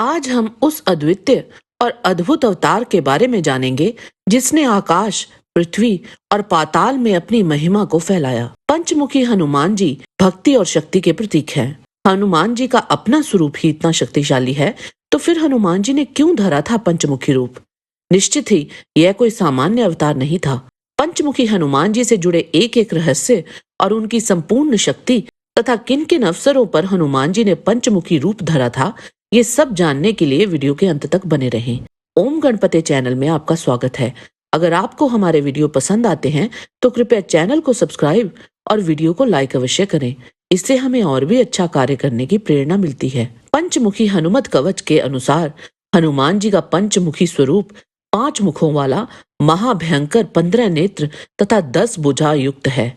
आज हम उस अद्वितीय और अद्भुत अवतार के बारे में जानेंगे जिसने आकाश, पृथ्वी और पाताल में अपनी महिमा को फैलाया। पंचमुखी हनुमान जी भक्ति और शक्ति के प्रतीक हैं। हनुमान जी का अपना स्वरूप ही इतना शक्तिशाली है, तो फिर हनुमान जी ने क्यों धरा था पंचमुखी रूप? निश्चित ही यह कोई सामान्य अवतार नहीं था। पंचमुखी हनुमान जी से जुड़े एक एक रहस्य और उनकी संपूर्ण शक्ति तथा किन किन अवसरों पर हनुमान जी ने पंचमुखी रूप धरा था, ये सब जानने के लिए वीडियो के अंत तक बने रहें। ओम गणपते चैनल में आपका स्वागत है। अगर आपको हमारे वीडियो पसंद आते हैं तो कृपया चैनल को सब्सक्राइब और वीडियो को लाइक अवश्य करें। इससे हमें और भी अच्छा कार्य करने की प्रेरणा मिलती है। पंचमुखी हनुमत कवच के अनुसार हनुमान जी का पंचमुखी स्वरूप 5 मुखों वाला महाभयंकर 15 नेत्र तथा 10 भुजा युक्त है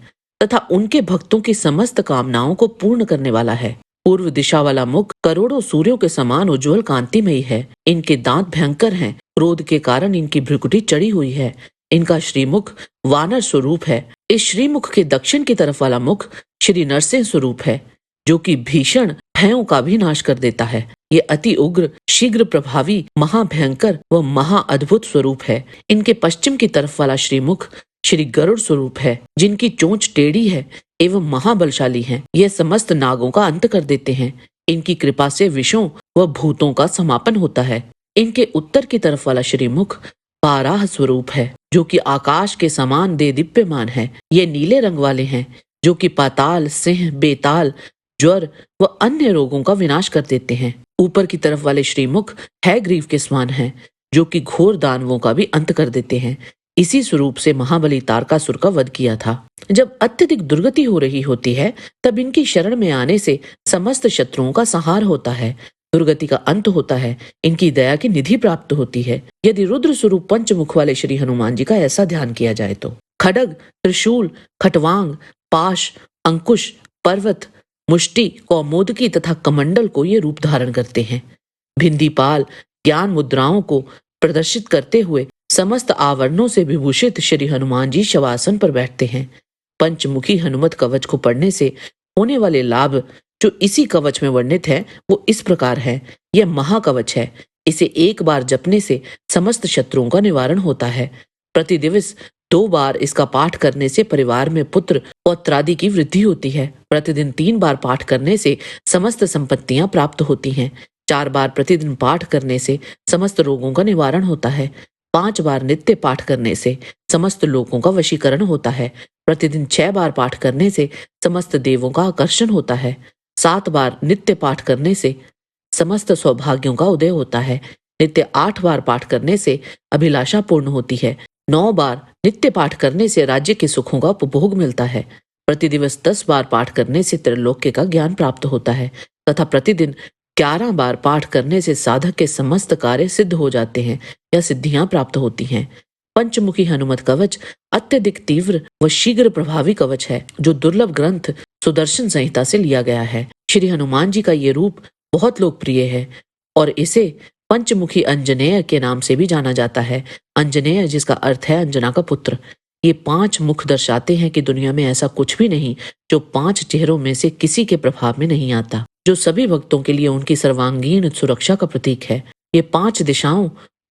तथा उनके भक्तों की समस्त कामनाओं को पूर्ण करने वाला है। पूर्व दिशा वाला मुख करोड़ों सूर्यों के समान उज्जवल कांतिमयी है। इनके दांत भयंकर हैं। क्रोध के कारण इनकी भ्रुकुटी चढ़ी हुई है। इनका श्रीमुख वानर स्वरूप है। इस श्रीमुख के दक्षिण की तरफ वाला मुख श्री नरसिंह स्वरूप है, जो कि भीषण भयों का भी नाश कर देता है। ये अति उग्र, शीघ्र प्रभावी, महाभयंकर व महाअद्भुत स्वरूप है। इनके पश्चिम की तरफ वाला श्रीमुख श्री गरुड़ स्वरूप है, जिनकी चोंच टेढ़ी है एवं महाबलशाली हैं। यह समस्त नागों का अंत कर देते हैं। इनकी कृपा से विषों व भूतों का समापन होता है। इनके उत्तर की तरफ वाला श्रीमुख पाराह स्वरूप है, जो कि आकाश के समान देदीप्यमान है। ये नीले रंग वाले हैं, जो कि पाताल, सिंह, बेताल, ज्वर व अन्य रोगों का विनाश कर देते हैं। ऊपर की तरफ वाले श्रीमुख है ग्रीव के समान हैं, जो कि घोर दानवों का भी अंत कर देते हैं। इसी स्वरूप से महाबली तारकासुर का वध किया था। जब अत्यधिक दुर्गति हो रही होती है, तब इनकी शरण में आने से समस्त शत्रुओं का संहार होता है, दुर्गति का अंत होता है, इनकी दया की निधि प्राप्त होती है। यदि रुद्र स्वरूप पंचमुख वाले श्री हनुमान जी का ऐसा ध्यान किया जाए तो खड्ग, त्रिशूल, खटवांग, पाश, अंकुश, पर्वत, मुष्टि, कौमोदकी तथा कमंडल को ये रूप धारण करते हैं। भिंदीपाल ज्ञान मुद्राओं को प्रदर्शित करते हुए समस्त आवरणों से विभूषित श्री हनुमान जी शवासन पर बैठते हैं। पंचमुखी हनुमत कवच को पढ़ने से होने वाले लाभ जो इसी कवच में वर्णित है, वो इस प्रकार है। यह महाकवच है। इसे एक बार जपने से समस्त शत्रुओं का निवारण होता है। प्रतिदिवस 2 बार इसका पाठ करने से परिवार में पुत्र पौत्रादि की वृद्धि होती है। प्रतिदिन 3 बार पाठ करने से समस्त संपत्तियां प्राप्त होती हैं। 4 बार प्रतिदिन पाठ करने से समस्त रोगों का निवारण होता है। 5 बार नित्य पाठ करने से समस्त लोगों का वशीकरण होता है। प्रतिदिन 6 बार पाठ करने से समस्त देवों का आकर्षण होता है। 7 बार नित्य पाठ करने से समस्त सौभाग्यों का उदय होता है। नित्य 8 बार पाठ करने से अभिलाषा पूर्ण होती है। 9 बार नित्य पाठ करने से राज्य के सुखों का उपभोग मिलता है। प्रतिदिवस 10 बार पाठ करने से त्रैलोक्य का ज्ञान प्राप्त होता है तथा प्रतिदिन 11 बार पाठ करने से साधक के समस्त कार्य सिद्ध हो जाते हैं या सिद्धियां प्राप्त होती हैं। पंचमुखी हनुमत कवच अत्यधिक तीव्र व शीघ्र प्रभावी कवच है, जो दुर्लभ ग्रंथ सुदर्शन संहिता से लिया गया है। श्री हनुमान जी का ये रूप बहुत लोकप्रिय है और इसे पंचमुखी अंजनेय के नाम से भी जाना जाता है। अंजनेय जिसका अर्थ है अंजना का पुत्र। ये 5 मुख दर्शाते हैं कि दुनिया में ऐसा कुछ भी नहीं जो 5 चेहरों में से किसी के प्रभाव में नहीं आता, जो सभी भक्तों के लिए उनकी सर्वांगीण सुरक्षा का प्रतीक है। ये 5 दिशाओं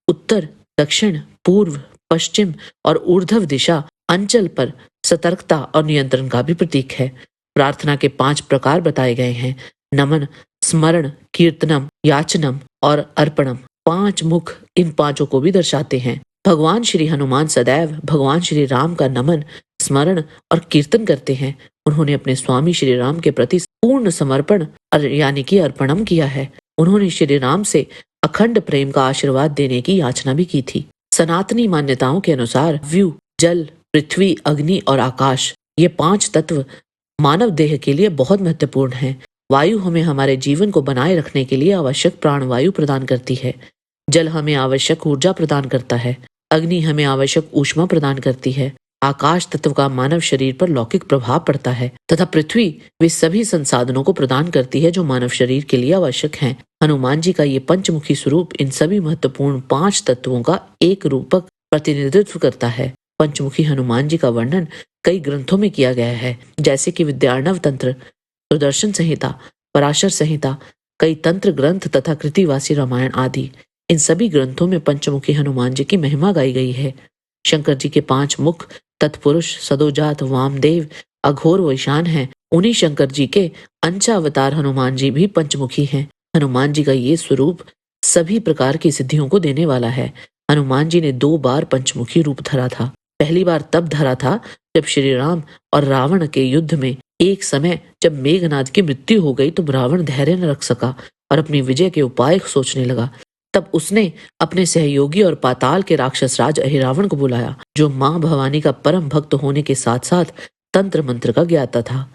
उत्तर, दक्षिण, पूर्व, पश्चिम और ऊर्ध्व दिशा अंचल पर सतर्कता और नियंत्रण का भी प्रतीक है। प्रार्थना के 5 प्रकार बताए गए हैं: नमन, स्मरण, कीर्तनम, याचनम और अर्पणम। 5 मुख इन 5 को भी दर्शाते हैं। भगवान श्री हनुमान सदैव भगवान श्री राम का नमन, स्मरण और कीर्तन करते हैं। उन्होंने अपने स्वामी श्री राम के प्रति पूर्ण समर्पण यानी कि अर्पणम किया है। उन्होंने श्री राम से अखंड प्रेम का आशीर्वाद देने की याचना भी की थी। सनातनी मान्यताओं के अनुसार वायु, जल, पृथ्वी, अग्नि और आकाश, ये 5 तत्व मानव देह के लिए बहुत महत्वपूर्ण हैं। वायु हमें हमारे जीवन को बनाए रखने के लिए आवश्यक प्राणवायु प्रदान करती है। जल हमें आवश्यक ऊर्जा प्रदान करता है। अग्नि हमें आवश्यक ऊष्मा प्रदान करती है। आकाश तत्व का मानव शरीर पर लौकिक प्रभाव पड़ता है तथा पृथ्वी वे सभी संसाधनों को प्रदान करती है जो मानव शरीर के लिए आवश्यक हैं। हनुमान जी का ये पंचमुखी स्वरूप इन सभी महत्वपूर्ण 5 तत्वों का एक रूपक प्रतिनिधित्व करता है। पंचमुखी हनुमान जी का वर्णन कई ग्रंथों में किया गया है, जैसे कि विद्यार्णव तंत्र, सुदर्शन संहिता, पराशर संहिता, कई तंत्र ग्रंथ तथा कृतिवासी रामायण आदि, इन सभी ग्रंथों में पंचमुखी हनुमान जी की महिमा गाई गई है। शंकर जी के 5 मुख तत्पुरुष सदोजात वामदेव अघोर व ईशान हैं। उन्हीं शंकर जी के अंश अवतार हनुमान जी भी पंचमुखी हैं। हनुमान जी का ये स्वरूप सभी प्रकार की सिद्धियों को देने वाला है। हनुमान जी ने 2 बार पंचमुखी रूप धरा था। पहली बार तब धरा था जब श्री राम और रावण के युद्ध में एक समय जब मेघनाद की मृत्यु हो गई तो रावण धैर्य न रख सका और अपनी विजय के उपाय सोचने लगा। तब उसने अपने सहयोगी और पाताल के राक्षस राज अहिरावण को बुलाया, जो मां भवानी का परम भक्त होने के साथ साथ तंत्र मंत्र का ज्ञाता था।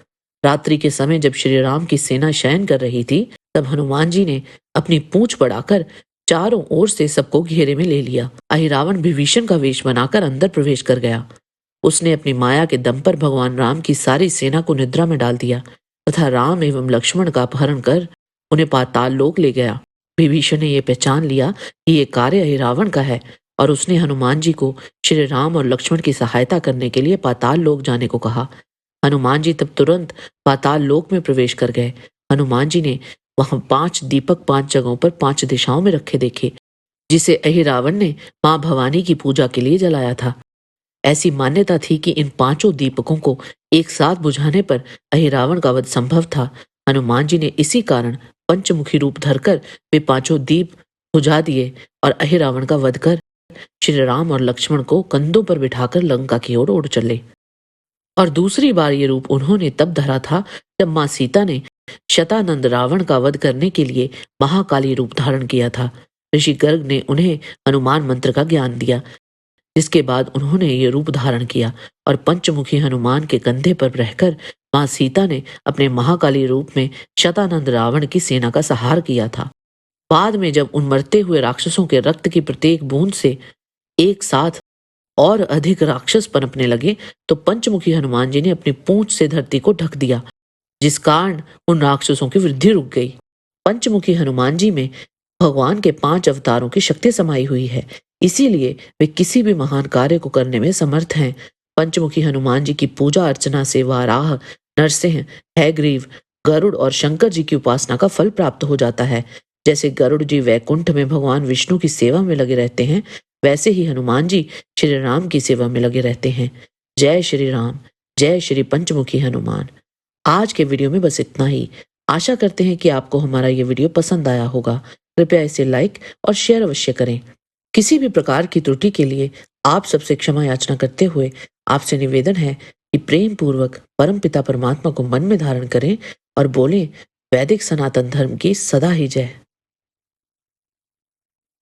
रात्रि के समय जब श्री राम की सेना शयन कर रही थी, तब हनुमान जी ने अपनी पूंछ बढ़ाकर चारों ओर से सबको घेरे में ले लिया। अहिरावण विभीषण का वेश बनाकर अंदर प्रवेश कर गया। उसने अपनी माया के दम पर भगवान राम की सारी सेना को निद्रा में डाल दिया तथा राम एवं लक्ष्मण का अपहरण कर उन्हें पाताल लोक ले गया। विभीषण ने यह पहचान लिया कि यह कार्य अहिरावण का है और उसने हनुमान जी को श्री राम और लक्ष्मण की सहायता करने के लिए पाताल लोक जाने को कहा। हनुमान जी तब तुरंत पाताल लोक में प्रवेश कर गए। हनुमान जी ने वहां 5 दीपक 5 जगहों पर 5 दिशाओं में रखे देखे, जिसे अहिरावण ने मां भवानी की पूजा के लिए जलाया था। ऐसी मान्यता थी कि इन 5 दीपकों को एक साथ बुझाने पर अहिरावण का वध संभव था। हनुमान जी ने इसी कारण पंचमुखी रूप धरकर वे 5 दीप बुझा दिए और अहिरावण का वध कर श्री राम और लक्ष्मण को कंधों पर बिठाकर लंका की ओर उड़ चले। और दूसरी बार ये रूप उन्होंने तब धरा था जब मां सीता ने शतानंद रावण का वध करने के लिए महाकाली रूप धारण किया था। ऋषि गर्ग ने उन्हें हनुमान मंत्र का ज्ञान दिया, जिसके बाद उन्होंने ये रूप धारण किया और पंचमुखी हनुमान के कंधे पर रहकर मां सीता ने अपने महाकाली रूप में शतानंद रावण की सेना का संहार किया था। बाद में जब उन मरते हुए राक्षसों के रक्त की प्रत्येक बूंद से एक साथ और अधिक राक्षस पनपने लगे, तो पंचमुखी हनुमान जी ने अपनी पूंछ से धरती को ढक दिया, जिस कारण उन राक्षसों की वृद्धि रुक गई। पंचमुखी हनुमान जी में भगवान के 5 अवतारों की शक्ति समाई हुई है, इसीलिए वे किसी भी महान कार्य को करने में समर्थ हैं। पंचमुखी हनुमान जी की पूजा अर्चना से वाराह, नरसिंह, हैग्रीव, गरुड़ और शंकर जी की उपासना का फल प्राप्त हो जाता है। जैसे गरुड़ जी वैकुंठ में भगवान विष्णु की सेवा में लगे रहते हैं, वैसे ही हनुमान जी श्री राम की सेवा में लगे रहते हैं। जय श्री राम, जय श्री पंचमुखी हनुमान। आज के वीडियो में बस इतना ही। आशा करते हैं कि आपको हमारा ये वीडियो पसंद आया होगा। कृपया इसे लाइक और शेयर अवश्य करें। किसी भी प्रकार की त्रुटि के लिए आप सबसे क्षमा याचना करते हुए आपसे निवेदन है कि प्रेम पूर्वक परमपिता परमात्मा को मन में धारण करें और बोलें, वैदिक सनातन धर्म की सदा ही जय।